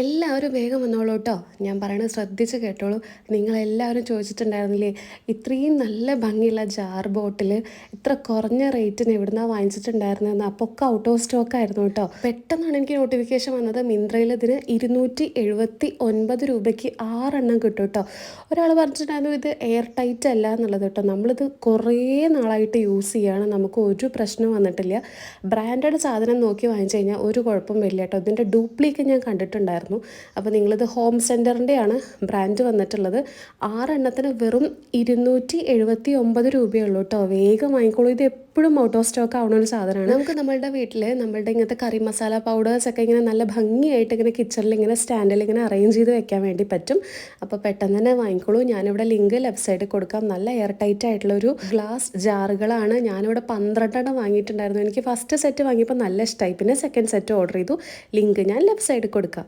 എല്ലാവരും വേഗം വന്നോളൂ കേട്ടോ. ഞാൻ പറയണത് ശ്രദ്ധിച്ച് കേട്ടോളൂ. നിങ്ങളെല്ലാവരും ചോദിച്ചിട്ടുണ്ടായിരുന്നില്ലേ, ഇത്രയും നല്ല ഭംഗിയുള്ള ജാർ ബോട്ടിൽ ഇത്ര കുറഞ്ഞ റേറ്റിന് എവിടുന്നാണ് വാങ്ങിച്ചിട്ടുണ്ടായിരുന്നതെന്ന്. അപ്പോൾ ഒക്കെ ഔട്ട് ഓഫ് സ്റ്റോക്ക് ആയിരുന്നു കേട്ടോ. പെട്ടെന്നാണ് എനിക്ക് നോട്ടിഫിക്കേഷൻ വന്നത്, മിന്ത്രയിൽ ഇതിന് 279 രൂപയ്ക്ക് 6 കിട്ടും കേട്ടോ. ഒരാൾ പറഞ്ഞിട്ടുണ്ടായിരുന്നു ഇത് എയർ ടൈറ്റ് അല്ല എന്നുള്ളത് കേട്ടോ. നമ്മളിത് കുറേ നാളായിട്ട് യൂസ് ചെയ്യുകയാണ്, നമുക്ക് ഒരു പ്രശ്നം വന്നിട്ടില്ല. ബ്രാൻഡഡ് സാധനം നോക്കി വാങ്ങിച്ചു കഴിഞ്ഞാൽ ഒരു കുഴപ്പം വരില്ല കേട്ടോ. ഇതിൻ്റെ ഡ്യൂപ്ലിക്കേറ്റ് ഞാൻ കണ്ടിട്ടുണ്ടായിരുന്നു. അപ്പോൾ നിങ്ങളിത് ഹോം സെൻറ്ററിൻ്റെയാണ് ബ്രാൻഡ് വന്നിട്ടുള്ളത്. 6 വെറും 279 രൂപയുള്ളൂ കേട്ടോ. വേഗം വാങ്ങിക്കോളൂ. ഇത് എപ്പോഴും ഔട്ട് ഓഫ് സ്റ്റോക്ക് ആവുന്ന ഒരു സാധനമാണ്. നമുക്ക് നമ്മളുടെ വീട്ടിൽ നമ്മളുടെ ഇങ്ങനത്തെ കറി മസാല പൗഡേഴ്സൊക്കെ ഇങ്ങനെ നല്ല ഭംഗിയായിട്ട് ഇങ്ങനെ കിച്ചണിൽ ഇങ്ങനെ സ്റ്റാൻഡിൽ ഇങ്ങനെ അറേഞ്ച് ചെയ്ത് വെക്കാൻ വേണ്ടി പറ്റും. അപ്പോൾ പെട്ടെന്ന് തന്നെ വാങ്ങിക്കോളൂ. ഞാനിവിടെ ലിങ്ക് ലെഫ്റ്റ് സൈഡിൽ കൊടുക്കാം. നല്ല എയർ ടൈറ്റ് ആയിട്ടുള്ള ഒരു ഗ്ലാസ് ജാറുകളാണ്. ഞാനിവിടെ 12 വാങ്ങിയിട്ടുണ്ടായിരുന്നു. എനിക്ക് ഫസ്റ്റ് സെറ്റ് വാങ്ങിയപ്പോൾ നല്ല ഇഷ്ടമായി. പിന്നെ സെക്കൻഡ് സെറ്റ് ഓർഡർ ചെയ്തു. ലിങ്ക് ഞാൻ ലെഫ്റ്റ് സൈഡിൽ കൊടുക്കാം.